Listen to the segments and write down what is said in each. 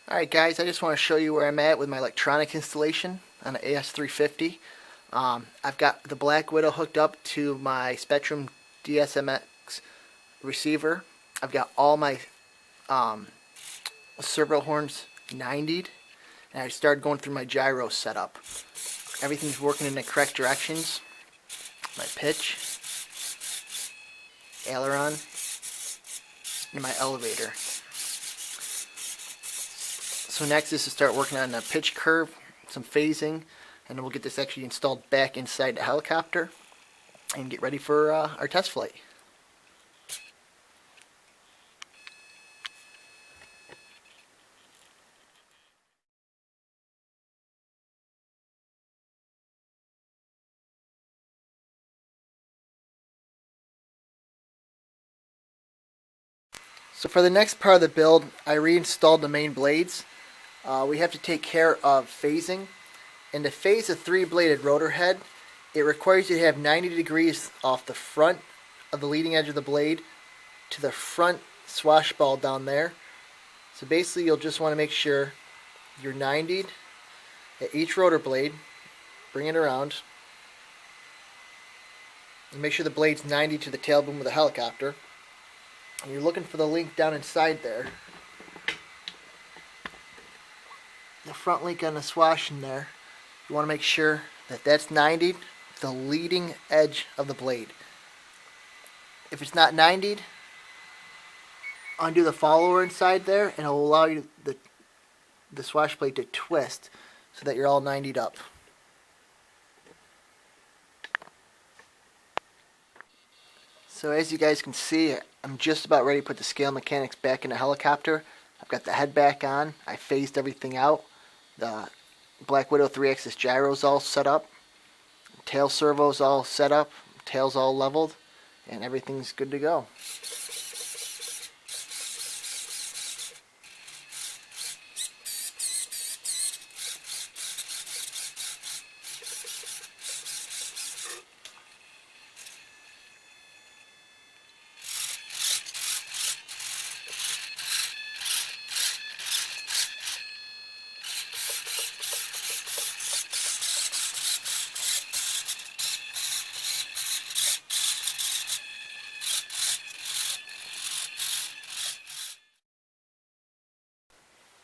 Alright guys, I just want to show you where I'm at with my electronics installation on the AS350. I've got the Black Widow hooked up to my Spectrum DSMX receiver. I've got all my servo horns 90'd, and I started going through my gyro setup. Everything's working in the correct directions. My pitch, aileron, and my elevator. So next is to start working on the pitch curve, some phasing, and then we'll get this actually installed back inside the helicopter and get ready for our test flight. So for the next part of the build, I reinstalled the main blades. We have to take care of phasing. And to phase a 3-bladed rotor head, it requires you to have 90 degrees off the front of the leading edge of the blade to the front swash ball down there. So basically you'll just want to make sure you're 90'd at each rotor blade, bring it around, and make sure the blade's 90 to the tail boom of the helicopter. And you're looking for the link down inside there. The front link on the swash in there, you want to make sure that that's 90 to the leading edge of the blade. If it's not 90'd, undo the follower inside there and it'll allow you the swash plate to twist so that you're all 90'd up. So as you guys can see, I'm just about ready to put the scale mechanics back in the helicopter. I've got the head back on. I phased everything out. The Black Widow 3-axis gyro's all set up. Tail servo's all set up. Tail's all leveled. And everything's good to go.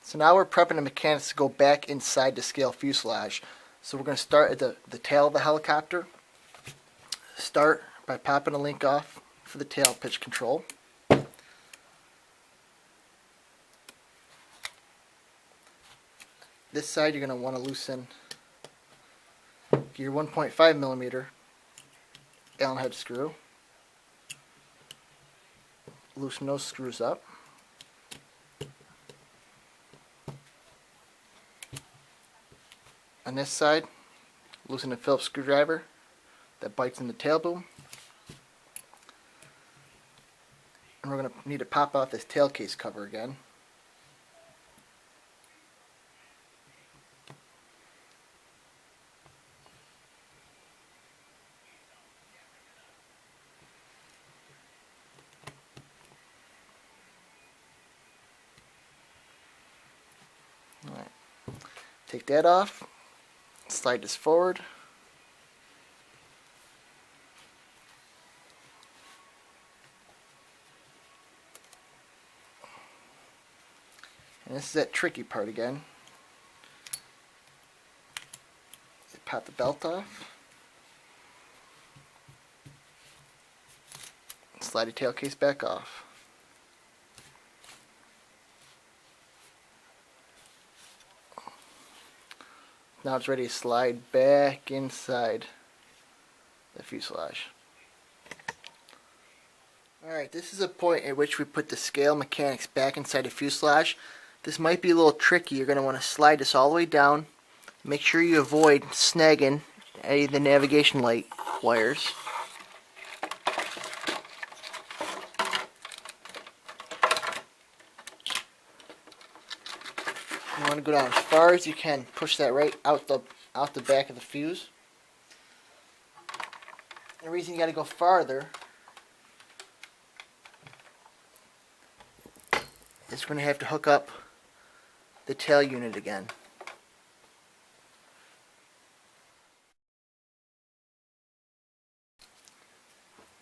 So now we're prepping the mechanics to go back inside the scale fuselage. So we're going to start at the tail of the helicopter. Start by popping a link off for the tail pitch control. This side you're going to want to loosen your 1.5 millimeter Allen head screw. Loosen those screws up. On this side, loosen a Phillips screwdriver that bites in the tail boom. And we're going to need to pop off this tail case cover again. Alright, take that off. Slide this forward. And this is that tricky part again. Pop the belt off. Slide the tail case back off. Now it's ready to slide back inside the fuselage. Alright, this is a point at which we put the scale mechanics back inside the fuselage. This might be a little tricky. You're going to want to slide this all the way down. Make sure you avoid snagging any of the navigation light wires. You want to go down as far as you can. Push that right out the back of the fuse. The reason you got to go farther is we're going to have to hook up the tail unit again.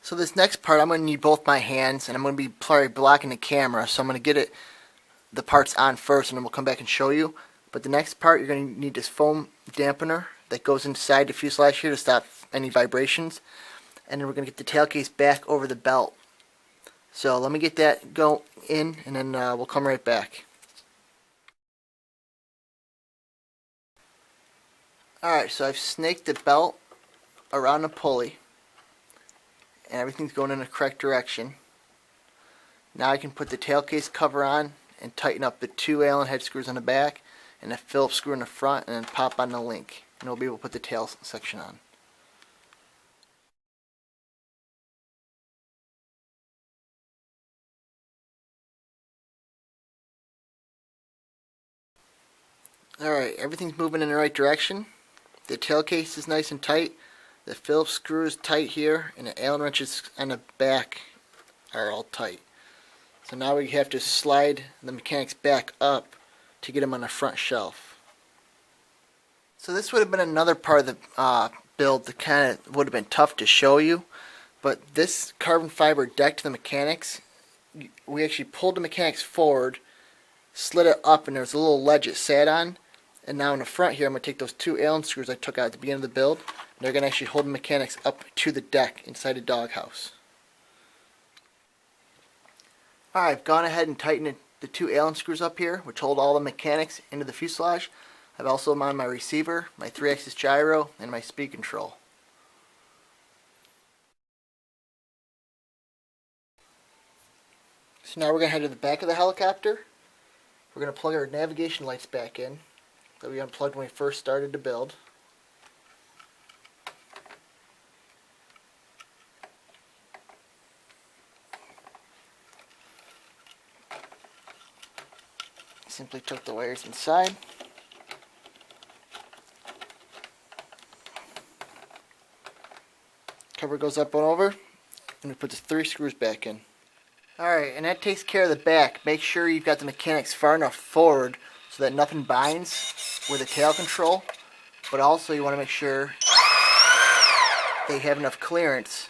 So this next part I'm going to need both my hands, and I'm going to be probably blocking the camera, so I'm going to get the parts on first and then we'll come back and show you. But the next part, you're going to need this foam dampener that goes inside the fuselage here to stop any vibrations. And then we're going to get the tail case back over the belt. So let me get that go in, and then we'll come right back. Alright, so I've snaked the belt around the pulley, and everything's going in the correct direction. Now I can put the tail case cover on and tighten up the 2 Allen head screws on the back and a Phillips screw in the front, and then pop on the link, and we'll be able to put the tail section on. Alright, everything's moving in the right direction. The tail case is nice and tight. The Phillips screw is tight here, and the Allen wrenches on the back are all tight. So now we have to slide the mechanics back up to get them on the front shelf. So this would have been another part of the build that kind of would have been tough to show you. But this carbon fiber deck to the mechanics, we actually pulled the mechanics forward, slid it up, and there's a little ledge it sat on. And now in the front here, I'm going to take those 2 Allen screws I took out at the beginning of the build, and they're going to actually hold the mechanics up to the deck inside the doghouse. Alright, I've gone ahead and tightened the 2 Allen screws up here, which hold all the mechanics into the fuselage. I've also mounted my receiver, my 3-axis gyro, and my speed control. So now we're going to head to the back of the helicopter. We're going to plug our navigation lights back in that we unplugged when we first started to build. Simply took the wires inside. Cover goes up and over, and we put the 3 screws back in. Alright, and that takes care of the back. Make sure you've got the mechanics far enough forward so that nothing binds with the tail control, but also you want to make sure they have enough clearance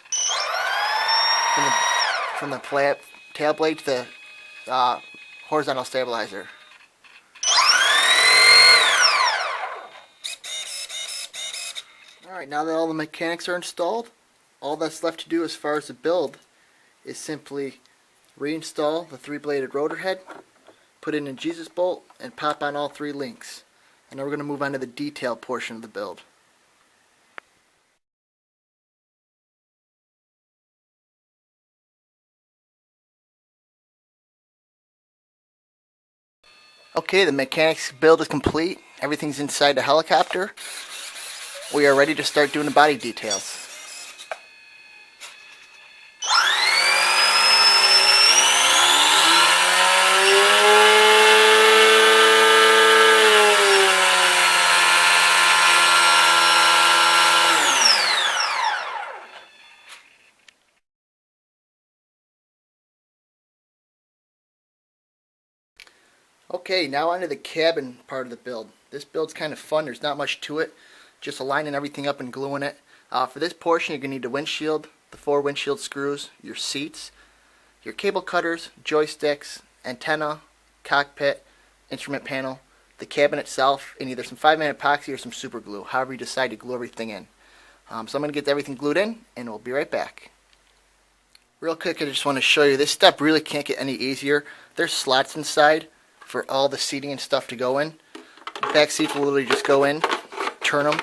from the tail blade to the horizontal stabilizer. Alright, now that all the mechanics are installed, all that's left to do as far as the build is simply reinstall the 3-bladed rotor head, put in a Jesus bolt, and pop on all 3 links. And now we're going to move on to the detail portion of the build. Okay, the mechanics build is complete. Everything's inside the helicopter. We are ready to start doing the body details. Okay, now onto the cabin part of the build. This build's kind of fun. There's not much to it. Just aligning everything up and gluing it. For this portion, you're going to need the windshield, the 4 windshield screws, your seats, your cable cutters, joysticks, antenna, cockpit, instrument panel, the cabin itself, and either some 5-man epoxy or some super glue, however you decide to glue everything in. So I'm going to get everything glued in, and we'll be right back. Real quick, I just want to show you, this step really can't get any easier. There's slots inside for all the seating and stuff to go in. The back seats will literally just go in, turn them,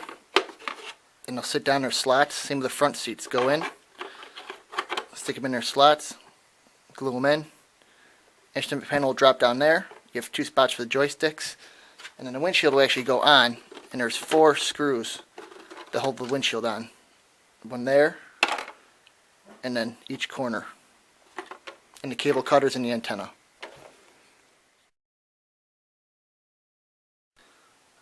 and they'll sit down in their slots. Same with the front seats. Go in, stick them in their slots, glue them in. Instrument panel will drop down there. You have 2 spots for the joysticks, and then the windshield will actually go on, and there's 4 screws to hold the windshield on. One there, and then each corner, and the cable cutters and the antenna.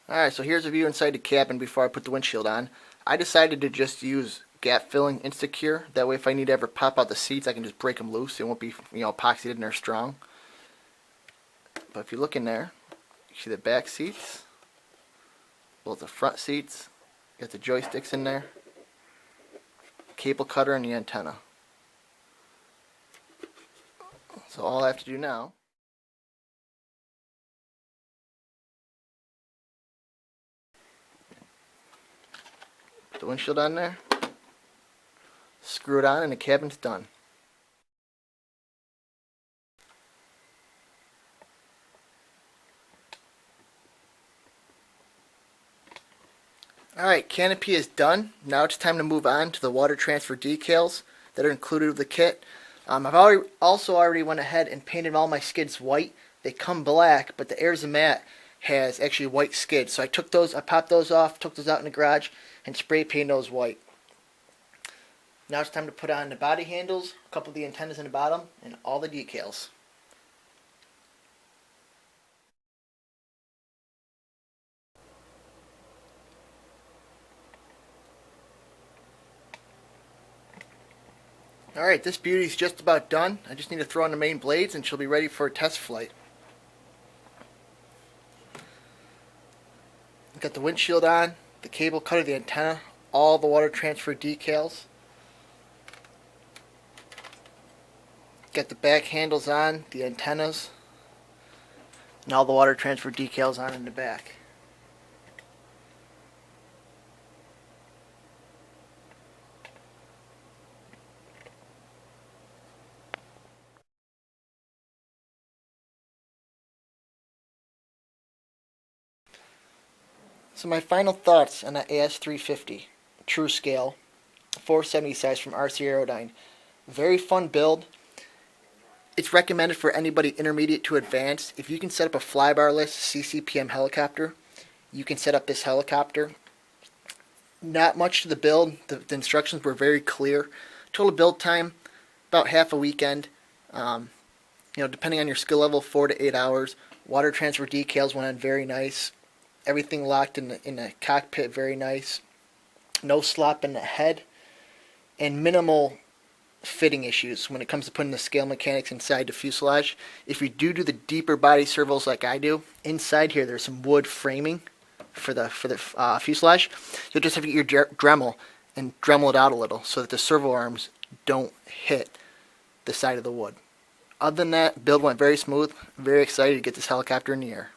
Alright, so here's a view inside the cabin before I put the windshield on. I decided to just use gap filling Insecure. That way if I need to ever pop out the seats, I can just break them loose. It won't be, epoxied in there strong. But if you look in there, You see the back seats, both the front seats, got the joysticks in there, cable cutter and the antenna. So all I have to do now put the windshield on there, screw it on, and the cabin's done. Alright, canopy is done. Now it's time to move on to the water transfer decals that are included with the kit. I've already went ahead and painted all my skids white. They come black, but the Aerodyne has actually white skids. So I popped those off, took those out in the garage, and spray painted those white. Now it's time to put on the body handles, a couple of the antennas in the bottom, and all the decals. Alright, this beauty's just about done. I just need to throw on the main blades and she'll be ready for a test flight. Got the windshield on, the cable cutter, the antenna, all the water transfer decals. Got the back handles on, the antennas, and all the water transfer decals on in the back. So my final thoughts on the AS350 true scale 470 size from RC Aerodyne. Very fun build. It's recommended for anybody intermediate to advanced. If you can set up a flybarless CCPM helicopter, you can set up this helicopter. Not much to the build. The instructions were very clear. Total build time about half a weekend. Depending on your skill level, 4 to 8 hours. Water transfer decals went on very nice. Everything locked in the cockpit, very nice. No slop in the head, and minimal fitting issues when it comes to putting the scale mechanics inside the fuselage. If you do the deeper body servos like I do, inside here there's some wood framing for the fuselage. You'll just have to get your Dremel and Dremel it out a little so that the servo arms don't hit the side of the wood. Other than that, build went very smooth. Very excited to get this helicopter in the air.